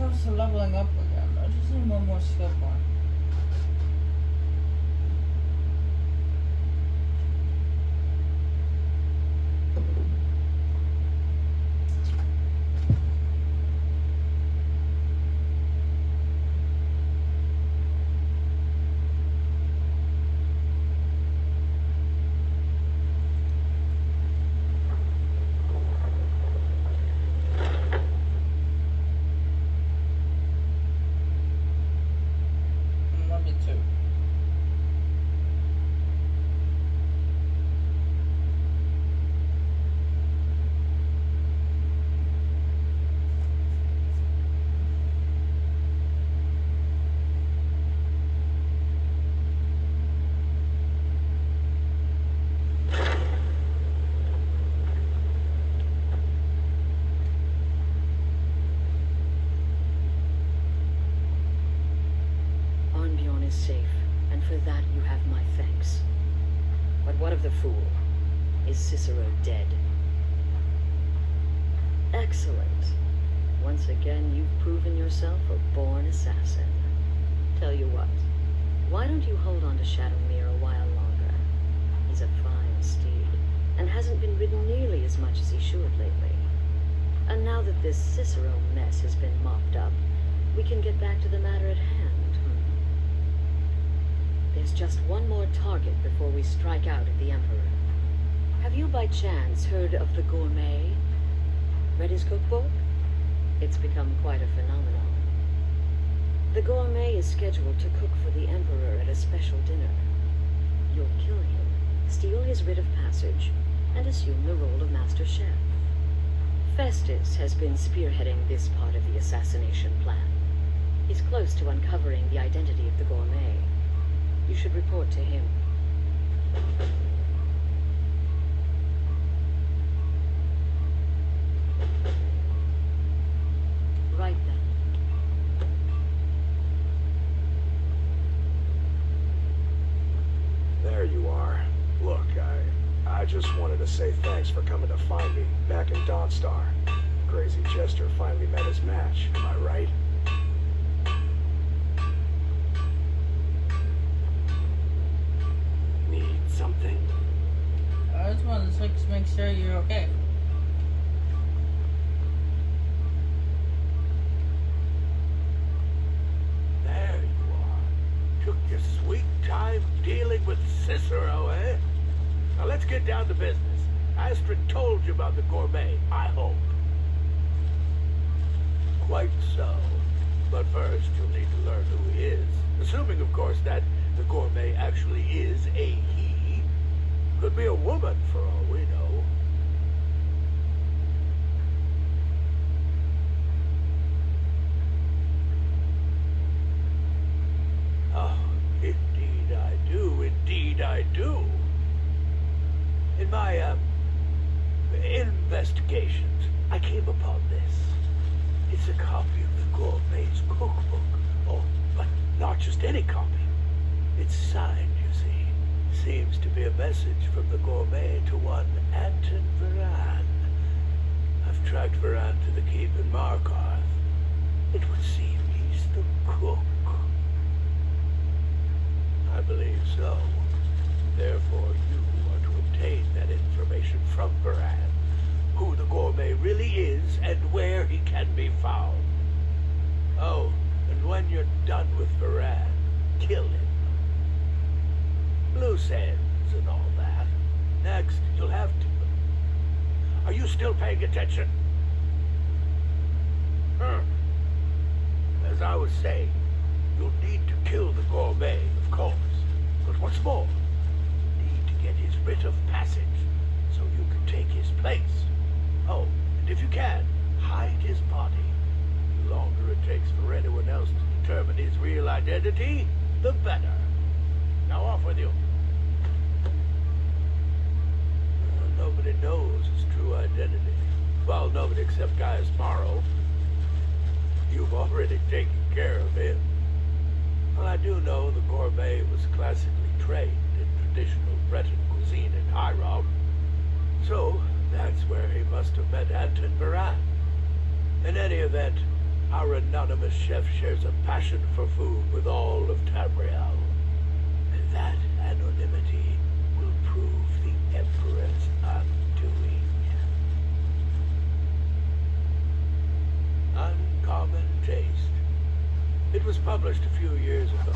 close to leveling up again. I just need one more skill point. Me too. Is safe, and for that you have my thanks. But what of the fool? Is Cicero dead? Excellent. Once again, you've proven yourself a born assassin. Tell you what, why don't you hold on to Shadowmere a while longer? He's a fine steed, and hasn't been ridden nearly as much as he should lately. And now that this Cicero mess has been mopped up, we can get back to the matter at hand. There's just one more target before we strike out at the Emperor. Have you by chance heard of the Gourmet? Read his cookbook? It's become quite a phenomenon. The Gourmet is scheduled to cook for the Emperor at a special dinner. You'll kill him, steal his writ of passage, and assume the role of Master Chef. Festus has been spearheading this part of the assassination plan. He's close to uncovering the identity of the Gourmet. You should report to him. Right then. There you are. Look, I just wanted to say thanks for coming to find me back in Dawnstar. Crazy Jester finally met his match, am I right? Something? I just wanted to make sure you're okay. There you are. Took your sweet time dealing with Cicero, eh? Now let's get down to business. Astrid told you about the Gourmet, I hope. Quite so. But first, you'll need to learn who he is. Assuming, of course, that the Gourmet actually is a he. Could be a woman, for all we know. Oh, indeed I do, indeed I do. In my, investigations, I came upon this. It's a copy of the Gourmet's cookbook. Oh, but not just any copy. It's signed, you see. Seems to be a message from the Gourmet to one Anton Varan. I've tracked Varan to the keep in Markarth. It would seem he's the cook. I believe so. Therefore, you are to obtain that information from Varan. Who the Gourmet really is and where he can be found. Oh, and when you're done with Varan, kill him. Loose ends and all that. Next, you'll have to... Are you still paying attention? As I was saying, you'll need to kill the Gourmet, of course. But what's more, you need to get his writ of passage, so you can take his place. Oh, and if you can, hide his body. The longer it takes for anyone else to determine his real identity, the better. Now off with you. Nobody knows his true identity. Well, nobody except Gaius Morrow. You've already taken care of him. Well, I do know the Gourmet was classically trained in traditional Breton cuisine in High Rock. So, that's where he must have met Anton Varan. In any event, Our anonymous chef shares a passion for food with all of Tamriel. And that anonymity will prove the Emperor's undoing. Uncommon Taste. It was published a few years ago.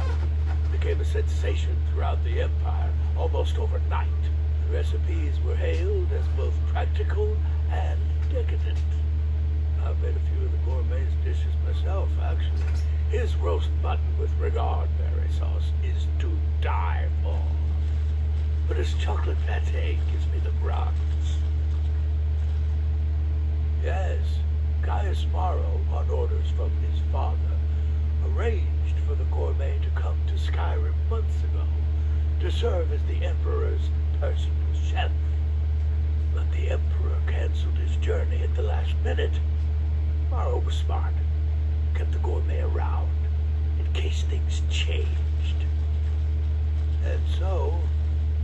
Became a sensation throughout the Empire almost overnight. The recipes were hailed as both practical and decadent. I've made a few of the gourmet's dishes myself, actually. His roast mutton with regard berry sauce is to die for. But his chocolate pate gives me the grunts. Yes, Caius Morrow, on orders from his father, arranged for the gourmet to come to Skyrim months ago to serve as the Emperor's personal chef. But the Emperor canceled his journey at the last minute. Morrow was smart. Kept the gourmet around in case things changed. And so,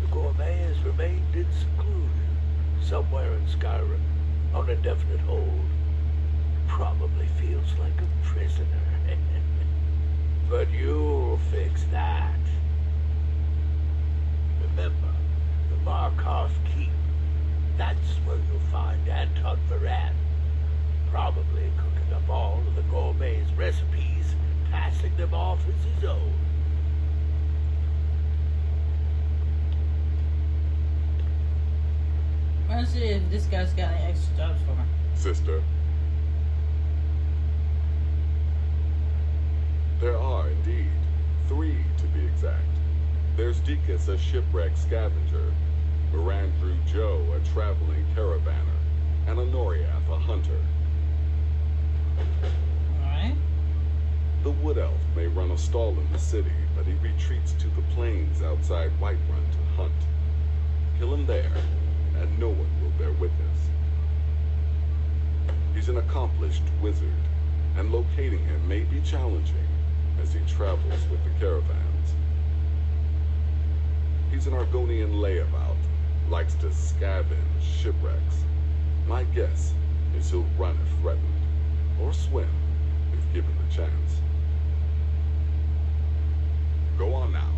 the gourmet has remained in seclusion somewhere in Skyrim on indefinite hold. Probably feels like a prisoner. But you'll fix that. Remember, the Markov Keep. That's where you'll find Anton Varan. Probably cooking up all of the gourmet's recipes, passing them off as his own. Let's see if this guy's got any extra jobs for me. Sister. There are, indeed. 3, to be exact. There's Deacus, a shipwreck scavenger, Mirandrew Joe, a traveling caravaner, and Honoriath, a hunter. Alright. The Wood Elf may run a stall in the city, but he retreats to the plains outside Whiterun to hunt. Kill him there, and no one will bear witness. He's an accomplished wizard, and locating him may be challenging as he travels with the caravans. He's an Argonian layabout, likes to scavenge shipwrecks. My guess is he'll run if threatened, or swim if given the chance. Go on now.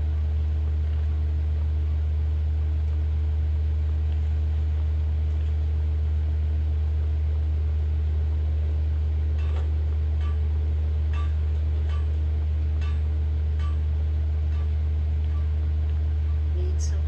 Need something?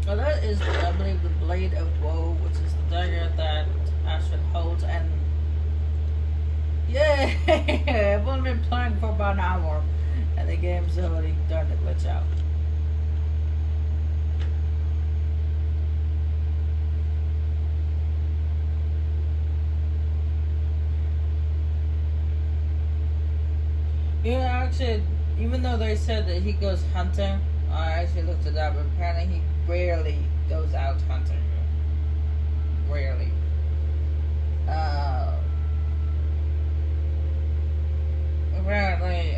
Well, that is, I believe, the Blade of Woe, which is the dagger that Ashford holds, and yay! I've only been playing for about an hour, and the game's already starting to glitch out. You know, actually, even though they said that he goes hunting, I actually looked it up, and apparently he rarely goes out hunting. Rarely. Apparently,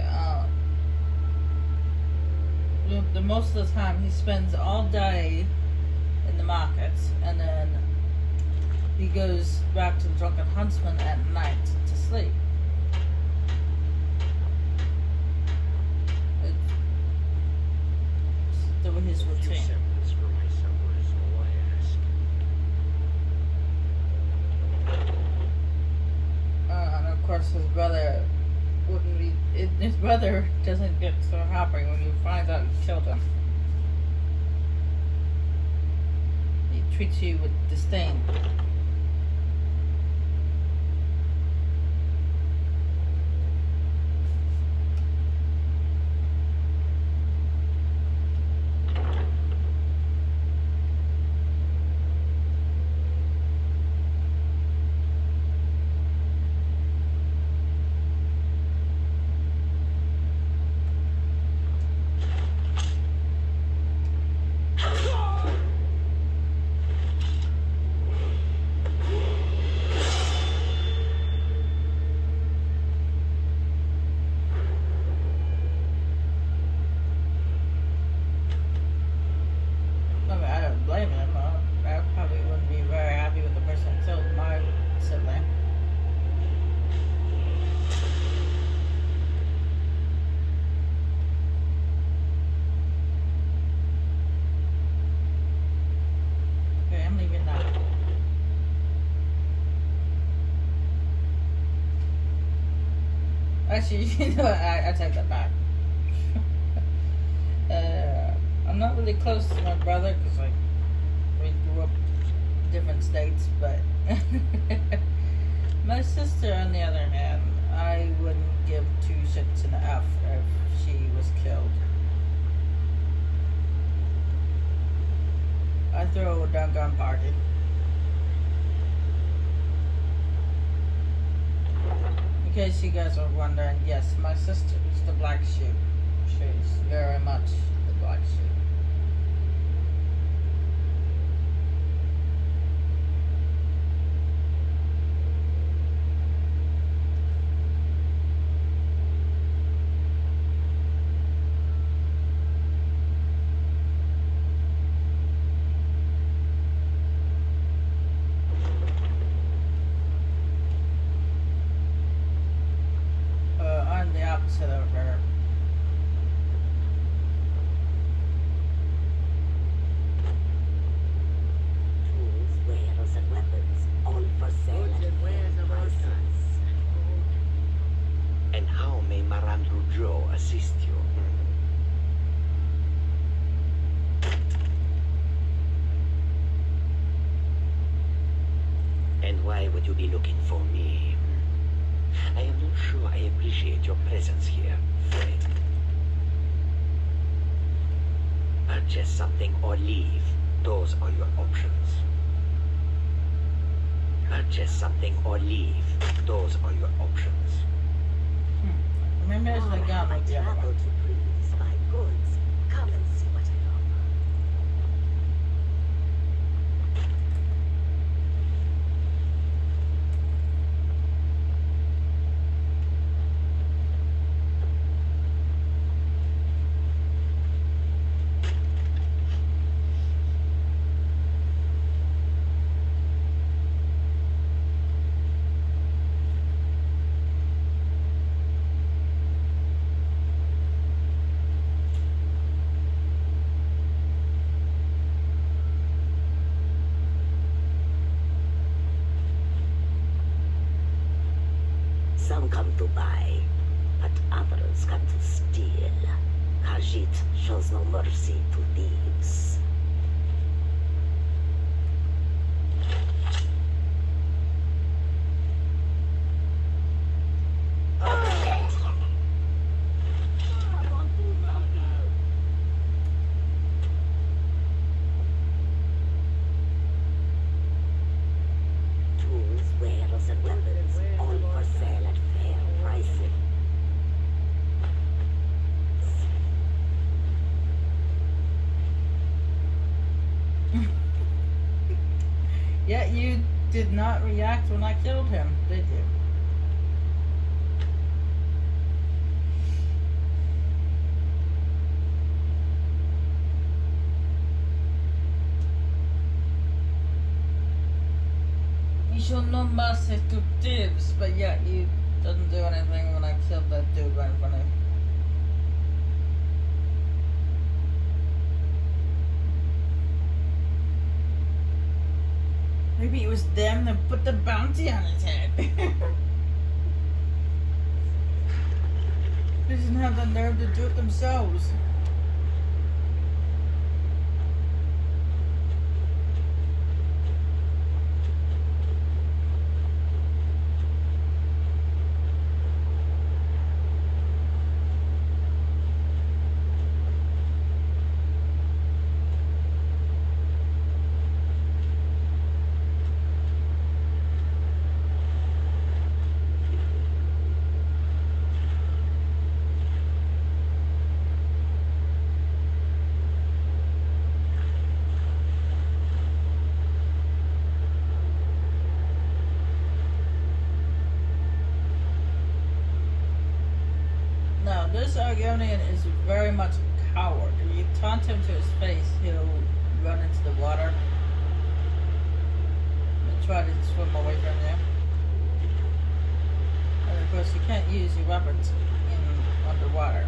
the most of the time he spends all day in the markets, and then he goes back to the Drunken Huntsman at night to sleep. His routine. And of course, his brother wouldn't be. His brother doesn't get so happy when he finds out you killed him. He treats you with disdain. don't even know. Actually, you know what? I take that back. I'm not really close to my brother because like we grew up in different states, but my sister, on the other hand, I wouldn't give two shits in the F if she was killed. I throw a doggone party. In case you guys are wondering, yes, my sister is the black sheep. She's very much the black sheep. I'm the opposite of her. Tools, wares, and weapons, all for sale at fair prices. And how may Marandru Joe assist you? And why would you be looking for me? I am not sure I appreciate your presence here, friend. Purchase something or leave. Those are your options. Purchase something or leave. Those are your options. Maybe I should have gone with the other Travel one. to please my goods. Come and see what I offer. Some come to buy, but others come to steal. Khajiit shows no mercy to thieves. Tools, wares, and weapons, all for sale at fair prices. Yet you did not react when I killed him, did you? You show no mercy to thieves, but yet you didn't do anything when I killed that dude right in front of you. Maybe it was them that put the bounty on his head. They didn't have the nerve to do it themselves. Now, this Argonian is very much a coward. If you taunt him to his face, he'll run into the water and try to swim away from you. And of course, you can't use your weapons in underwater.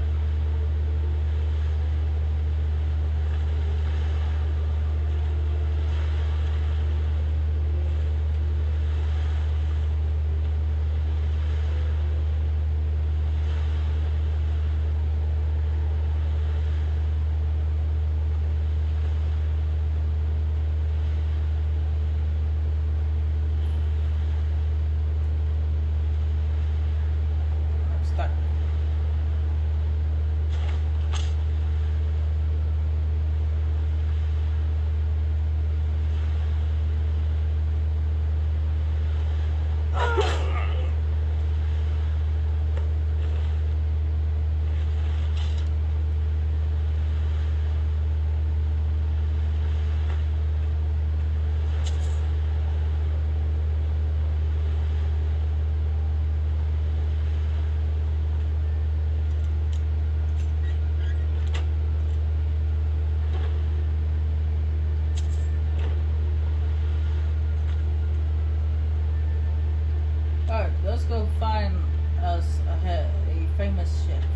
ship.